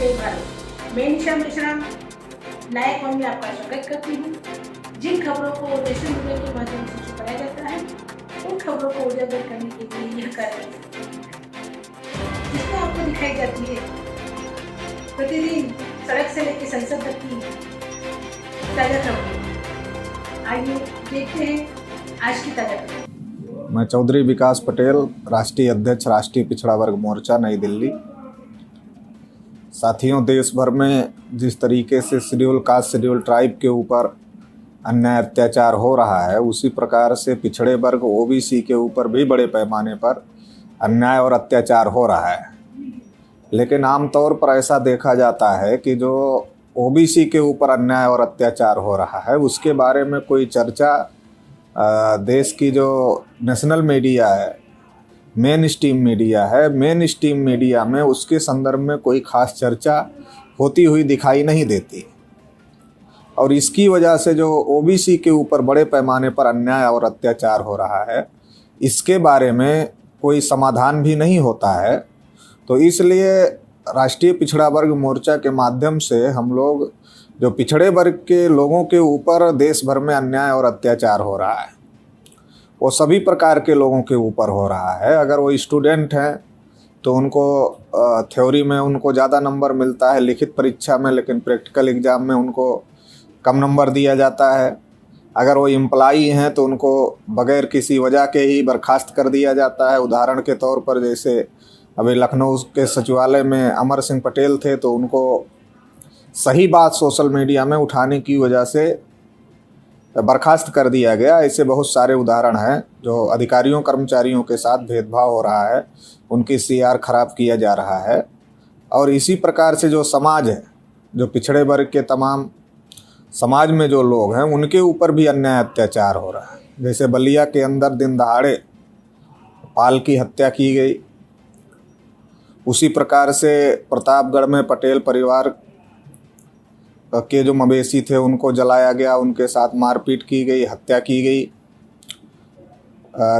जय भारत। मैं निशा मिश्रा नायक वन में आपका स्वागत करती हूँ। जिन खबरों को नेशनल मीडिया के माध्यम से छुपाया जाता है, उन खबरों को उजागर करने के लिए यह कार्यक्रम जिसमें आपको दिखाई जाती है प्रतिदिन सड़क से लेकर संसद तक की ताजा खबरें। आइए देखते हैं आज की ताजा खबरें। मैं चौधरी विकास पटेल, राष्ट्रीय अध्यक्ष, राष्ट्रीय पिछड़ा वर्ग मोर्चा, नई दिल्ली। साथियों, देश भर में जिस तरीके से शेड्यूल कास्ट, शेड्यूल ट्राइब के ऊपर अन्याय अत्याचार हो रहा है, उसी प्रकार से पिछड़े वर्ग ओबीसी के ऊपर भी बड़े पैमाने पर अन्याय और अत्याचार हो रहा है। लेकिन आमतौर पर ऐसा देखा जाता है कि जो ओबीसी के ऊपर अन्याय और अत्याचार हो रहा है, उसके बारे में कोई चर्चा देश की जो नेशनल मीडिया है, मेन स्ट्रीम मीडिया में उसके संदर्भ में कोई खास चर्चा होती हुई दिखाई नहीं देती। और इसकी वजह से जो ओबीसी के ऊपर बड़े पैमाने पर अन्याय और अत्याचार हो रहा है, इसके बारे में कोई समाधान भी नहीं होता है। तो इसलिए राष्ट्रीय पिछड़ा वर्ग मोर्चा के माध्यम से हम लोग जो पिछड़े वर्ग के लोगों के ऊपर देश भर में अन्याय और अत्याचार हो रहा है, वो सभी प्रकार के लोगों के ऊपर हो रहा है। अगर वो स्टूडेंट हैं तो उनको थ्योरी में उनको ज़्यादा नंबर मिलता है लिखित परीक्षा में, लेकिन प्रैक्टिकल एग्ज़ाम में उनको कम नंबर दिया जाता है। अगर वो एम्प्लॉई हैं तो उनको बगैर किसी वजह के ही बर्खास्त कर दिया जाता है। उदाहरण के तौर पर जैसे अभी लखनऊ के सचिवालय में अमर सिंह पटेल थे, तो उनको सही बात सोशल मीडिया में उठाने की वजह से बर्खास्त कर दिया गया। ऐसे बहुत सारे उदाहरण हैं जो अधिकारियों कर्मचारियों के साथ भेदभाव हो रहा है, उनकी सीआर खराब किया जा रहा है। और इसी प्रकार से जो समाज है, जो पिछड़े वर्ग के तमाम समाज में जो लोग हैं, उनके ऊपर भी अन्याय अत्याचार हो रहा है। जैसे बलिया के अंदर दिन दहाड़े पाल की हत्या की गई, उसी प्रकार से प्रतापगढ़ में पटेल परिवार के जो मवेशी थे उनको जलाया गया, उनके साथ मारपीट की गई, हत्या की गई।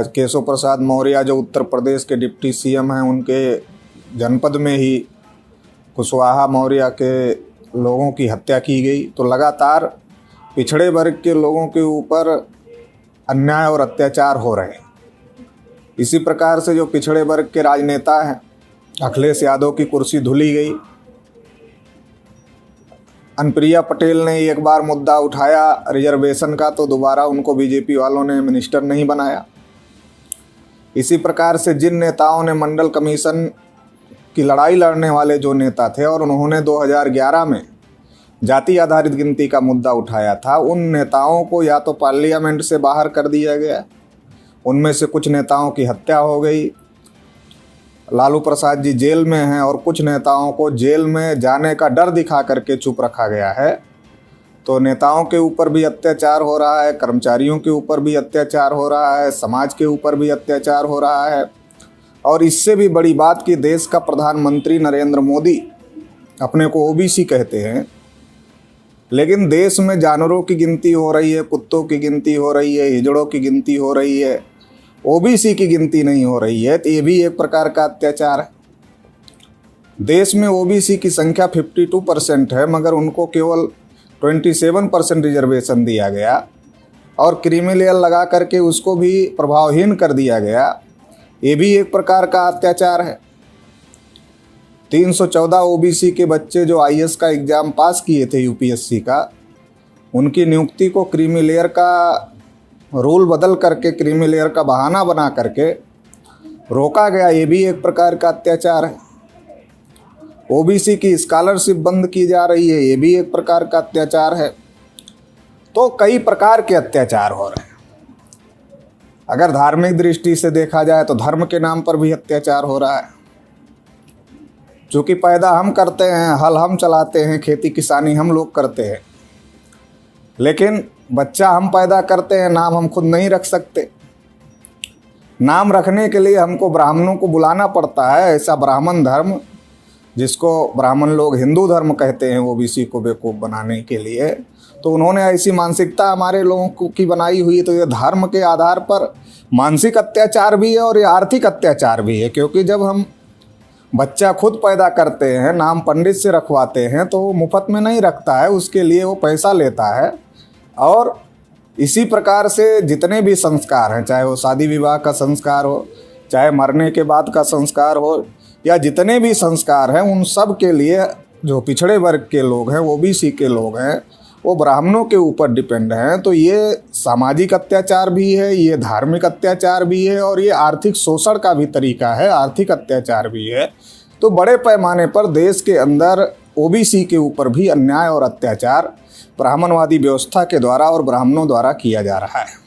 केशव प्रसाद मौर्य जो उत्तर प्रदेश के डिप्टी सीएम हैं, उनके जनपद में ही कुशवाहा मौर्य के लोगों की हत्या की गई। तो लगातार पिछड़े वर्ग के लोगों के ऊपर अन्याय और अत्याचार हो रहे हैं। इसी प्रकार से जो पिछड़े वर्ग के राजनेता हैं, अखिलेश यादव की कुर्सी धुली गई। अनुप्रिया पटेल ने एक बार मुद्दा उठाया रिजर्वेशन का, तो दोबारा उनको बीजेपी वालों ने मिनिस्टर नहीं बनाया। इसी प्रकार से जिन नेताओं ने मंडल कमीशन की लड़ाई लड़ने वाले जो नेता थे और उन्होंने 2011 में जाति आधारित गिनती का मुद्दा उठाया था, उन नेताओं को या तो पार्लियामेंट से बाहर कर दिया गया, उनमें से कुछ नेताओं की हत्या हो गई, लालू प्रसाद जी जेल में हैं, और कुछ नेताओं को जेल में जाने का डर दिखा करके चुप रखा गया है। तो नेताओं के ऊपर भी अत्याचार हो रहा है, कर्मचारियों के ऊपर भी अत्याचार हो रहा है, समाज के ऊपर भी अत्याचार हो रहा है। और इससे भी बड़ी बात कि देश का प्रधानमंत्री नरेंद्र मोदी अपने को ओबीसी कहते हैं, लेकिन देश में जानवरों की गिनती हो रही है, कुत्तों की गिनती हो रही है, हिजड़ों की गिनती हो रही है, ओबीसी की गिनती नहीं हो रही है। तो ये भी एक प्रकार का अत्याचार है। देश में ओबीसी की संख्या 52% है, मगर उनको केवल 27% रिजर्वेशन दिया गया और क्रीमी लेयर लगा करके उसको भी प्रभावहीन कर दिया गया। ये भी एक प्रकार का अत्याचार है। 314 ओबीसी के बच्चे जो आईएएस का एग्ज़ाम पास किए थे यूपीएससी का, उनकी नियुक्ति को क्रीमी लेयर का रूल बदल करके, क्रीमी लेयर का बहाना बना करके रोका गया। ये भी एक प्रकार का अत्याचार है। ओबीसी की स्कॉलरशिप बंद की जा रही है, ये भी एक प्रकार का अत्याचार है। तो कई प्रकार के अत्याचार हो रहे हैं। अगर धार्मिक दृष्टि से देखा जाए तो धर्म के नाम पर भी अत्याचार हो रहा है। चूँकि पैदा हम करते हैं, हल हम चलाते हैं, खेती किसानी हम लोग करते हैं, लेकिन बच्चा हम पैदा करते हैं, नाम हम खुद नहीं रख सकते। नाम रखने के लिए हमको ब्राह्मणों को बुलाना पड़ता है। ऐसा ब्राह्मण धर्म, जिसको ब्राह्मण लोग हिंदू धर्म कहते हैं, ओबीसी को बेवकूफ़ बनाने के लिए, तो उन्होंने ऐसी मानसिकता हमारे लोगों की बनाई हुई है। तो ये धर्म के आधार पर मानसिक अत्याचार भी है और ये आर्थिक अत्याचार भी है, क्योंकि जब हम बच्चा खुद पैदा करते हैं, नाम पंडित से रखवाते हैं, तो वो मुफ्त में नहीं रखता है, उसके लिए वो पैसा लेता है। और इसी प्रकार से जितने भी संस्कार हैं, चाहे वो शादी विवाह का संस्कार हो, चाहे मरने के बाद का संस्कार हो, या जितने भी संस्कार हैं, उन सब के लिए जो पिछड़े वर्ग के लोग हैं, ओबीसी के लोग हैं, वो ब्राह्मणों के ऊपर डिपेंड हैं। तो ये सामाजिक अत्याचार भी है, ये धार्मिक अत्याचार भी है, और ये आर्थिक शोषण का भी तरीका है, आर्थिक अत्याचार भी है। तो बड़े पैमाने पर देश के अंदर ओबीसी के ऊपर भी अन्याय और अत्याचार ब्राह्मणवादी व्यवस्था के द्वारा और ब्राह्मणों द्वारा किया जा रहा है।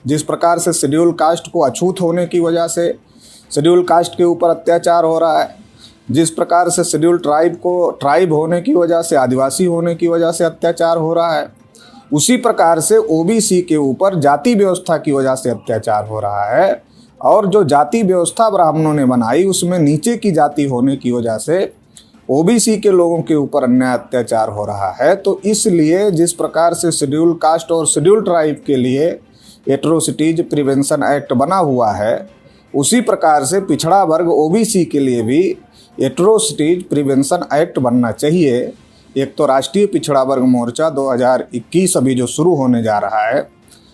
जिस प्रकार से शेड्यूल कास्ट को अछूत होने की वजह से शेड्यूल कास्ट के ऊपर अत्याचार हो रहा है, जिस प्रकार से शेड्यूल ट्राइब को ट्राइब होने की वजह से, आदिवासी होने की वजह से अत्याचार हो रहा है, उसी प्रकार से ओबीसी के ऊपर जाति व्यवस्था की वजह से अत्याचार हो रहा है। और जो जाति व्यवस्था ब्राह्मणों ने बनाई, उसमें नीचे की जाति होने की वजह से ओबीसी के लोगों के ऊपर अन्याय अत्याचार हो रहा है। तो इसलिए जिस प्रकार से शेड्यूल कास्ट और शेड्यूल ट्राइब के लिए एट्रोसिटीज प्रिवेंशन एक्ट बना हुआ है, उसी प्रकार से पिछड़ा वर्ग ओबीसी के लिए भी एट्रोसिटीज प्रिवेंशन एक्ट बनना चाहिए। एक तो राष्ट्रीय पिछड़ा वर्ग मोर्चा 2021 अभी जो शुरू होने जा रहा है,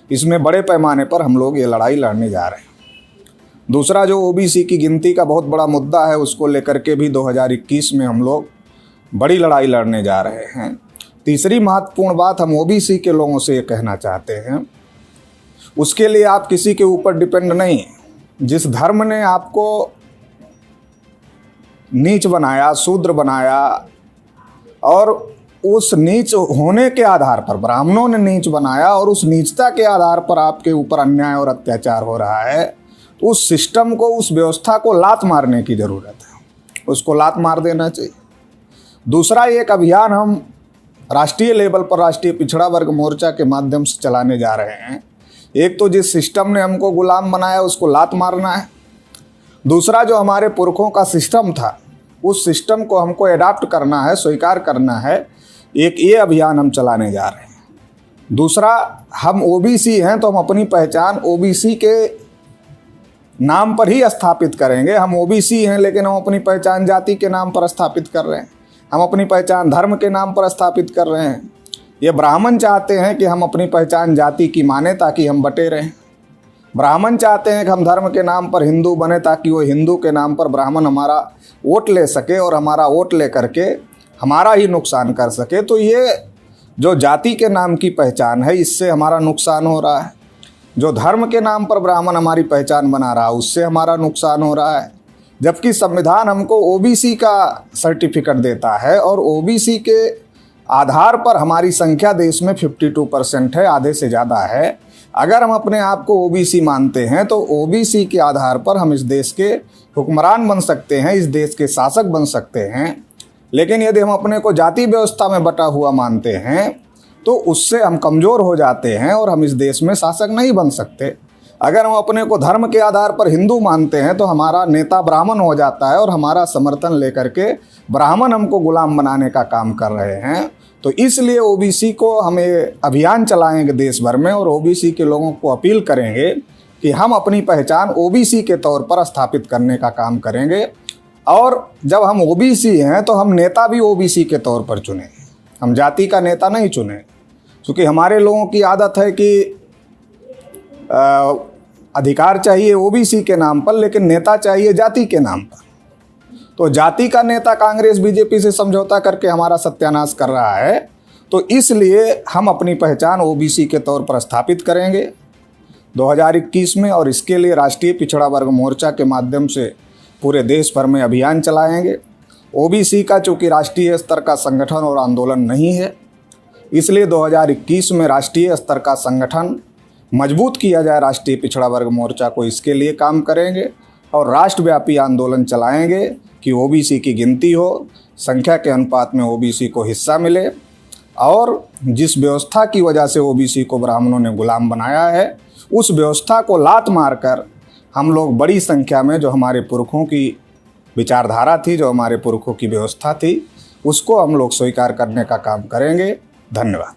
इसमें बड़े पैमाने पर हम लोग ये लड़ाई लड़ने जा रहे हैं। दूसरा जो ओबीसी की गिनती का बहुत बड़ा मुद्दा है, उसको लेकर के भी 2021 में हम लोग बड़ी लड़ाई लड़ने जा रहे हैं। तीसरी महत्वपूर्ण बात हम ओबीसी के लोगों से ये कहना चाहते हैं, उसके लिए आप किसी के ऊपर डिपेंड नहीं हैं। जिस धर्म ने आपको नीच बनाया, शूद्र बनाया, और उस नीच होने के आधार पर ब्राह्मणों ने नीच बनाया, और उस नीचता के आधार पर आपके ऊपर अन्याय और अत्याचार हो रहा है, तो उस सिस्टम को, उस व्यवस्था को लात मारने की ज़रूरत है, उसको लात मार देना चाहिए। दूसरा एक अभियान हम राष्ट्रीय लेवल पर राष्ट्रीय पिछड़ा वर्ग मोर्चा के माध्यम से चलाने जा रहे हैं। एक तो जिस सिस्टम ने हमको गुलाम बनाया, उसको लात मारना है। दूसरा जो हमारे पुरखों का सिस्टम था, उस सिस्टम को हमको एडाप्ट करना है, स्वीकार करना है। एक ये अभियान हम चलाने जा रहे हैं। दूसरा, हम ओबीसी हैं तो हम अपनी पहचान ओबीसी के नाम पर ही स्थापित करेंगे। हम ओबीसी हैं लेकिन हम अपनी पहचान जाति के नाम पर स्थापित कर रहे हैं, हम अपनी पहचान धर्म के नाम पर स्थापित कर रहे हैं। ये ब्राह्मण चाहते हैं कि हम अपनी पहचान जाति की माने ताकि हम बटे रहें। ब्राह्मण चाहते हैं कि हम धर्म के नाम पर हिंदू बने ताकि वो हिंदू के नाम पर ब्राह्मण हमारा वोट ले सके और हमारा वोट ले करके हमारा ही नुकसान कर सके। तो ये जो जाति के नाम की पहचान है, इससे हमारा नुकसान हो रहा है। जो धर्म के नाम पर ब्राह्मण हमारी पहचान बना रहा है, उससे हमारा नुकसान हो रहा है। जबकि संविधान हमको ओबीसी का सर्टिफिकेट देता है, और ओबीसी के आधार पर हमारी संख्या देश में 52% है, आधे से ज़्यादा है। अगर हम अपने आप को ओबीसी मानते हैं तो ओबीसी के आधार पर हम इस देश के हुक्मरान बन सकते हैं, इस देश के शासक बन सकते हैं। लेकिन यदि हम अपने को जाति व्यवस्था में बटा हुआ मानते हैं तो उससे हम कमज़ोर हो जाते हैं और हम इस देश में शासक नहीं बन सकते। अगर हम अपने को धर्म के आधार पर हिंदू मानते हैं तो हमारा नेता ब्राह्मण हो जाता है और हमारा समर्थन लेकर के ब्राह्मण हमको गुलाम बनाने का काम कर रहे हैं। तो इसलिए ओबीसी को हम ये अभियान चलाएंगे देश भर में, और ओबीसी के लोगों को अपील करेंगे कि हम अपनी पहचान ओबीसी के तौर पर स्थापित करने का काम करेंगे। और जब हम ओबीसी हैं तो हम नेता भी ओबीसी के तौर पर चुनें, हम जाति का नेता नहीं चुनें। क्योंकि हमारे लोगों की आदत है कि अधिकार चाहिए ओबीसी के नाम पर, लेकिन नेता चाहिए जाति के नाम पर। तो जाति का नेता कांग्रेस बीजेपी से समझौता करके हमारा सत्यानाश कर रहा है। तो इसलिए हम अपनी पहचान ओबीसी के तौर पर स्थापित करेंगे 2021 में, और इसके लिए राष्ट्रीय पिछड़ा वर्ग मोर्चा के माध्यम से पूरे देश भर में अभियान चलाएंगे। ओबीसी का चूँकि राष्ट्रीय स्तर का संगठन और आंदोलन नहीं है, इसलिए 2021 में राष्ट्रीय स्तर का संगठन मजबूत किया जाए, राष्ट्रीय पिछड़ा वर्ग मोर्चा को, इसके लिए काम करेंगे। और राष्ट्रव्यापी आंदोलन चलाएंगे कि ओबीसी की गिनती हो, संख्या के अनुपात में ओबीसी को हिस्सा मिले, और जिस व्यवस्था की वजह से ओबीसी को ब्राह्मणों ने गुलाम बनाया है, उस व्यवस्था को लात मारकर हम लोग बड़ी संख्या में, जो हमारे पुरखों की विचारधारा थी, जो हमारे पुरखों की व्यवस्था थी, उसको हम लोग स्वीकार करने का काम करेंगे। धन्यवाद।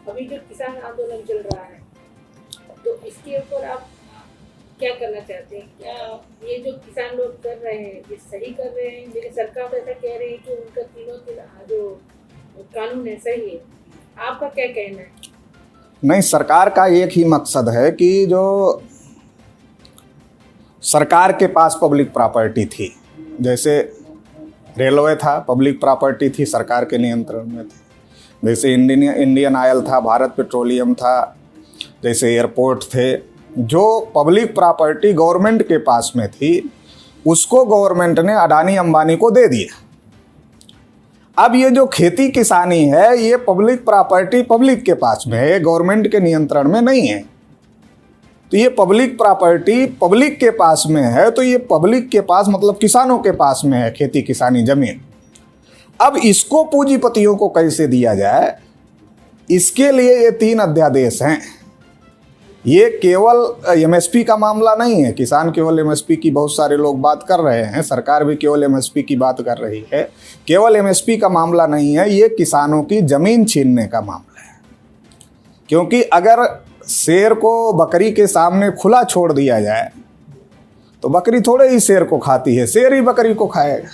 अभी जो किसान आंदोलन चल रहा है, तो इसके ऊपर आप क्या करना चाहते हैं? क्या ये जो किसान लोग कर रहे हैं ये सही कर रहे हैं? लेकिन सरकार तो ऐसा कह रही है कि उनका तीनों जो कानून है सही है। आपका क्या कहना है? नहीं, सरकार का एक ही मकसद है कि जो सरकार के पास पब्लिक प्रॉपर्टी थी, जैसे रेलवे था पब्लिक प्रॉपर्टी थी, सरकार के नियंत्रण में थी। जैसे इंडियन ऑयल था, भारत पेट्रोलियम था, जैसे एयरपोर्ट थे, जो पब्लिक प्रॉपर्टी गवर्नमेंट के पास में थी उसको गवर्नमेंट ने अडानी अंबानी को दे दिया। अब ये जो खेती किसानी है ये पब्लिक प्रॉपर्टी पब्लिक के पास में है, गवर्नमेंट के नियंत्रण में नहीं है। तो ये पब्लिक प्रॉपर्टी पब्लिक के पास में है, तो ये पब्लिक के पास मतलब किसानों के पास में है खेती किसानी जमीन। अब इसको पूंजीपतियों को कैसे दिया जाए, इसके लिए ये 3 अध्यादेश हैं। ये केवल एमएसपी का मामला नहीं है, किसान केवल एमएसपी की बहुत सारे लोग बात कर रहे हैं, सरकार भी केवल एमएसपी की बात कर रही है। केवल एमएसपी का मामला नहीं है, ये किसानों की ज़मीन छीनने का मामला है। क्योंकि अगर शेर को बकरी के सामने खुला छोड़ दिया जाए तो बकरी थोड़े ही शेर को खाती है, शेर ही बकरी को खाएगा।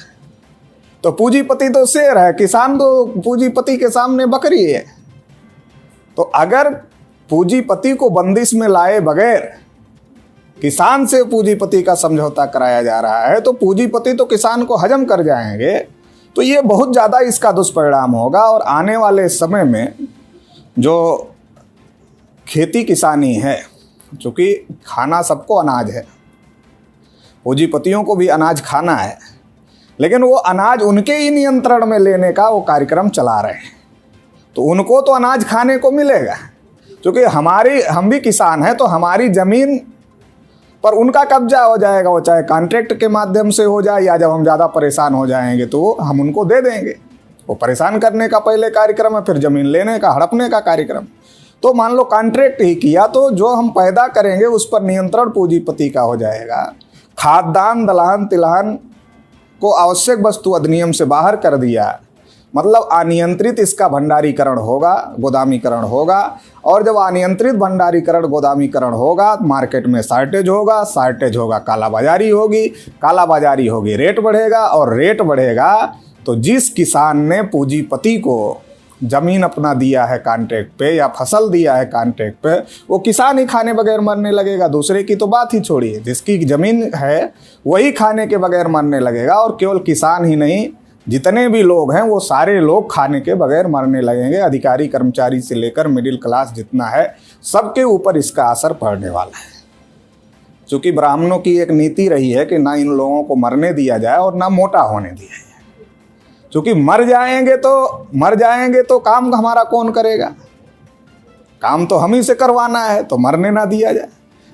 तो पूंजीपति तो शेर है, किसान तो पूंजीपति के सामने बकरी है। तो अगर पूंजीपति को बंदिश में लाए बगैर किसान से पूंजीपति का समझौता कराया जा रहा है तो पूंजीपति तो किसान को हजम कर जाएंगे। तो ये बहुत ज़्यादा इसका दुष्परिणाम होगा। और आने वाले समय में जो खेती किसानी है, चूँकि खाना सबको अनाज है, पूंजीपतियों को भी अनाज खाना है, लेकिन वो अनाज उनके ही नियंत्रण में लेने का वो कार्यक्रम चला रहे हैं। तो उनको तो अनाज खाने को मिलेगा, क्योंकि हम भी किसान हैं, तो हमारी ज़मीन पर उनका कब्जा हो जाएगा। वो चाहे कॉन्ट्रैक्ट के माध्यम से हो जाए या जब हम ज़्यादा परेशान हो जाएंगे तो हम उनको दे देंगे। वो परेशान करने का पहले कार्यक्रम है, फिर ज़मीन लेने का, हड़पने का कार्यक्रम। तो मान लो कॉन्ट्रैक्ट ही किया तो जो हम पैदा करेंगे उस पर नियंत्रण पूंजीपति का हो जाएगा। खाद्यान्न दलहन तिलहन को आवश्यक वस्तु अधिनियम से बाहर कर दिया, मतलब अनियंत्रित इसका भंडारीकरण होगा, गोदामीकरण होगा। और जब अनियंत्रित भंडारीकरण गोदामीकरण होगा, मार्केट में शॉर्टेज होगा, कालाबाजारी होगी, रेट बढ़ेगा। और रेट बढ़ेगा तो जिस किसान ने पूंजीपति को ज़मीन अपना दिया है कॉन्ट्रैक्ट पे या फसल दिया है कॉन्ट्रैक्ट पे, वो किसान ही खाने बगैर मरने लगेगा। दूसरे की तो बात ही छोड़िए, जिसकी ज़मीन है वही खाने के बगैर मरने लगेगा। और केवल किसान ही नहीं, जितने भी लोग हैं वो सारे लोग खाने के बगैर मरने लगेंगे। अधिकारी कर्मचारी से लेकर मिडिल क्लास जितना है, सबके ऊपर इसका असर पड़ने वाला है। क्योंकि ब्राह्मणों की एक नीति रही है कि ना इन लोगों को मरने दिया जाए और ना मोटा होने दिया जाए। क्योंकि मर जाएंगे तो काम हमारा कौन करेगा? काम तो हम ही से करवाना है, तो मरने ना दिया जाए।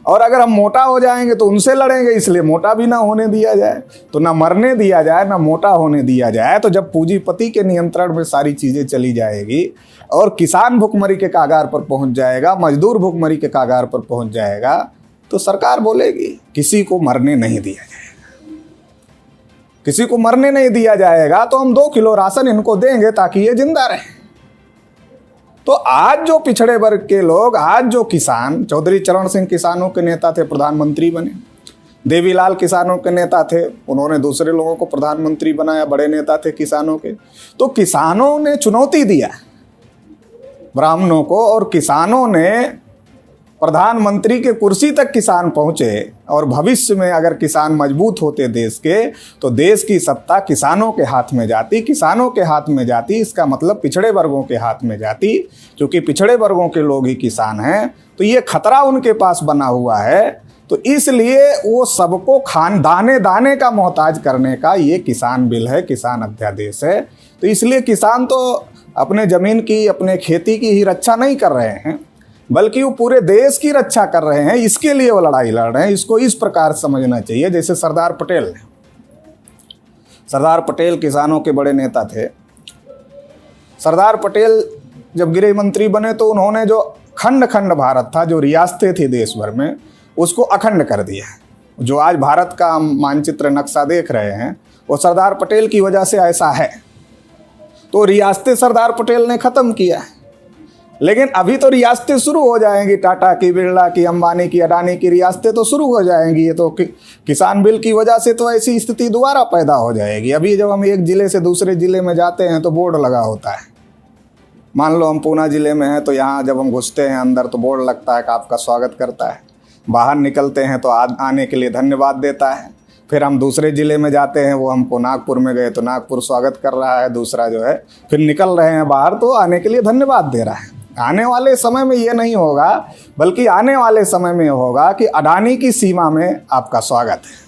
और अगर हम मोटा हो जाएंगे तो उनसे लड़ेंगे, इसलिए मोटा भी ना होने दिया जाए। तो ना मरने दिया जाए ना मोटा होने दिया जाए। तो जब पूंजीपति के नियंत्रण में सारी चीज़ें चली जाएगी और किसान भुखमरी के कागार पर पहुंच जाएगा, मजदूर भुखमरी के कागार पर पहुंच जाएगा, तो सरकार बोलेगी किसी को मरने नहीं दिया जाएगा। किसी को मरने नहीं दिया जाएगा तो हम 2 किलो राशन इनको देंगे ताकि ये जिंदा रहे। तो आज जो पिछड़े वर्ग के लोग, आज जो किसान, चौधरी चरण सिंह किसानों के नेता थे, प्रधानमंत्री बने। देवीलाल किसानों के नेता थे, उन्होंने दूसरे लोगों को प्रधानमंत्री बनाया, बड़े नेता थे किसानों के। तो किसानों ने चुनौती दिया ब्राह्मणों को, और किसानों ने प्रधानमंत्री के कुर्सी तक किसान पहुंचे। और भविष्य में अगर किसान मजबूत होते देश के, तो देश की सत्ता किसानों के हाथ में जाती, किसानों के हाथ में जाती। इसका मतलब पिछड़े वर्गों के हाथ में जाती, क्योंकि पिछड़े वर्गों के लोग ही किसान हैं। तो ये खतरा उनके पास बना हुआ है। तो इसलिए वो सबको दाने दाने का मोहताज करने का ये किसान बिल है, किसान अध्यादेश है। तो इसलिए किसान तो अपने ज़मीन की, अपने खेती की ही रक्षा नहीं कर रहे हैं, बल्कि वो पूरे देश की रक्षा कर रहे हैं। इसके लिए वो लड़ाई लड़ रहे हैं। इसको इस प्रकार समझना चाहिए। जैसे सरदार पटेल किसानों के बड़े नेता थे। सरदार पटेल जब गृह मंत्री बने तो उन्होंने जो खंड खंड भारत था, जो रियासतें थी देश भर में, उसको अखंड कर दिया। जो आज भारत का मानचित्र नक्शा देख रहे हैं वो सरदार पटेल की वजह से ऐसा है। तो रियासतें सरदार पटेल ने ख़त्म किया। लेकिन अभी तो रियासतें शुरू हो जाएंगी, टाटा की, बिरला की, अंबानी की, अडानी की रियासतें तो शुरू हो जाएंगी। ये तो किसान बिल की वजह से तो ऐसी स्थिति दोबारा पैदा हो जाएगी। अभी जब हम एक ज़िले से दूसरे ज़िले में जाते हैं तो बोर्ड लगा होता है। मान लो हम पूना ज़िले में हैं तो यहाँ जब हम घुसते हैं अंदर तो बोर्ड लगता है कि आपका स्वागत करता है। बाहर निकलते हैं तो आने के लिए धन्यवाद देता है। फिर हम दूसरे ज़िले में जाते हैं, वो हमको नागपुर में गए तो नागपुर स्वागत कर रहा है, दूसरा जो है फिर निकल रहे हैं बाहर तो आने के लिए धन्यवाद दे रहा है। आने वाले समय में ये नहीं होगा, बल्कि आने वाले समय में होगा कि अडानी की सीमा में आपका स्वागत है।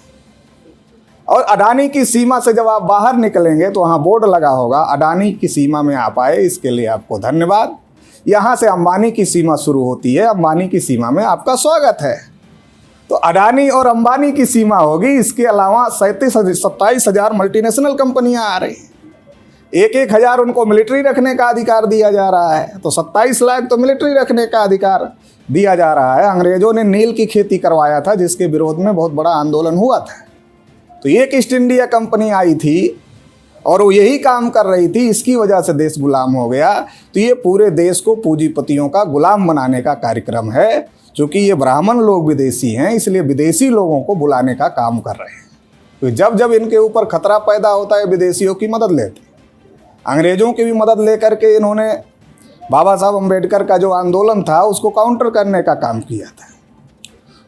और अडानी की सीमा से जब आप बाहर निकलेंगे तो वहाँ बोर्ड लगा होगा, अडानी की सीमा में आप आए इसके लिए आपको धन्यवाद। यहाँ से अंबानी की सीमा शुरू होती है, अंबानी की सीमा में आपका स्वागत है। तो अडानी और अंबानी की सीमा होगी। इसके अलावा 27,000 मल्टीनेशनल कंपनियां आ रही हैं। 1,000 उनको मिलिट्री रखने का अधिकार दिया जा रहा है, तो 27 लाख तो मिलिट्री रखने का अधिकार दिया जा रहा है। अंग्रेजों ने नील की खेती करवाया था, जिसके विरोध में बहुत बड़ा आंदोलन हुआ था। तो एक ईस्ट इंडिया कंपनी आई थी और वो यही काम कर रही थी, इसकी वजह से देश गुलाम हो गया। तो ये पूरे देश को पूंजीपतियों का गुलाम बनाने का कार्यक्रम है। चूँकि ये ब्राह्मण लोग विदेशी हैं, इसलिए विदेशी लोगों को बुलाने का काम कर रहे हैं। तो जब जब इनके ऊपर खतरा पैदा होता है, विदेशियों की मदद लेते हैं। अंग्रेज़ों की भी मदद लेकर के इन्होंने बाबा साहब अम्बेडकर का जो आंदोलन था उसको काउंटर करने का काम किया था।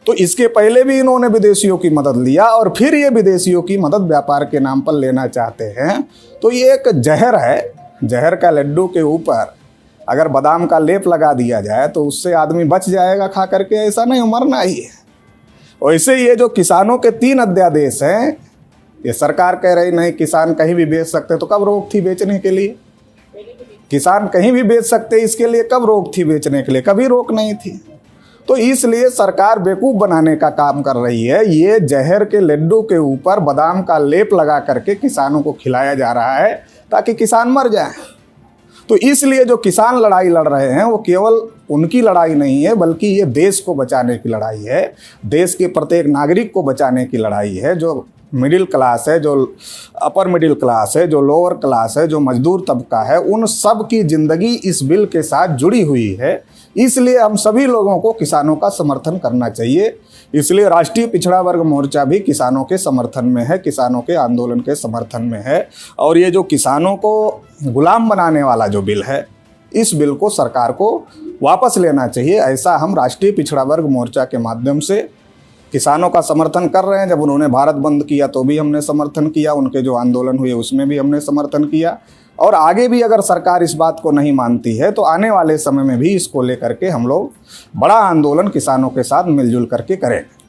तो इसके पहले भी इन्होंने विदेशियों की मदद लिया और फिर ये विदेशियों की मदद व्यापार के नाम पर लेना चाहते हैं। तो ये एक जहर है। जहर का लड्डू के ऊपर अगर बादाम का लेप लगा दिया जाए तो उससे आदमी बच जाएगा खा करके, ऐसा नहीं, मरना ही है। वैसे ये जो किसानों के 3 अध्यादेश हैं, ये सरकार कह रही नहीं किसान कहीं भी बेच सकते, तो कब रोक थी बेचने के लिए? किसान कहीं भी बेच सकते, इसके लिए कब रोक थी बेचने के लिए? कभी रोक नहीं थी। तो इसलिए सरकार बेवकूफ़ बनाने का काम कर रही है। ये जहर के लड्डू के ऊपर बादाम का लेप लगा करके किसानों को खिलाया जा रहा है ताकि किसान मर जाए। तो इसलिए जो किसान लड़ाई लड़ रहे हैं वो केवल उनकी लड़ाई नहीं है, बल्कि ये देश को बचाने की लड़ाई है। देश के प्रत्येक नागरिक को बचाने की लड़ाई है। जो मिडिल क्लास है, जो अपर मिडिल क्लास है, जो लोअर क्लास है, जो मजदूर तबका है, उन सब की ज़िंदगी इस बिल के साथ जुड़ी हुई है। इसलिए हम सभी लोगों को किसानों का समर्थन करना चाहिए। इसलिए राष्ट्रीय पिछड़ा वर्ग मोर्चा भी किसानों के समर्थन में है, किसानों के आंदोलन के समर्थन में है। और ये जो किसानों को गुलाम बनाने वाला जो बिल है, इस बिल को सरकार को वापस लेना चाहिए। ऐसा हम राष्ट्रीय पिछड़ा वर्ग मोर्चा के माध्यम से किसानों का समर्थन कर रहे हैं। जब उन्होंने भारत बंद किया तो भी हमने समर्थन किया, उनके जो आंदोलन हुए उसमें भी हमने समर्थन किया। और आगे भी अगर सरकार इस बात को नहीं मानती है तो आने वाले समय में भी इसको लेकर के हम लोग बड़ा आंदोलन किसानों के साथ मिलजुल करके करेंगे।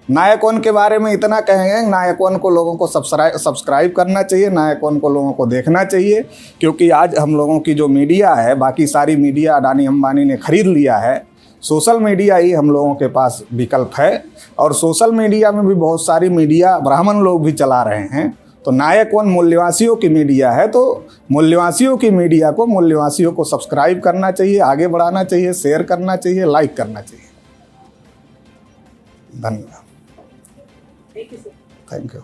नायकों के बारे में इतना कहेंगे, नायकों को लोगों को सब्सक्राइब करना चाहिए, नायकों को लोगों को देखना चाहिए। क्योंकि आज हम लोगों की जो मीडिया है, बाकी सारी मीडिया अडानी अंबानी ने खरीद लिया है। सोशल मीडिया ही हम लोगों के पास विकल्प है। और सोशल मीडिया में भी बहुत सारी मीडिया ब्राह्मण लोग भी चला रहे हैं। तो नायकों मूल्यवासियों की मीडिया है, तो मूल्यवासियों की मीडिया को मूल्यवासियों को सब्सक्राइब करना चाहिए, आगे बढ़ाना चाहिए, शेयर करना चाहिए, लाइक करना चाहिए। धन्यवाद। Thank you.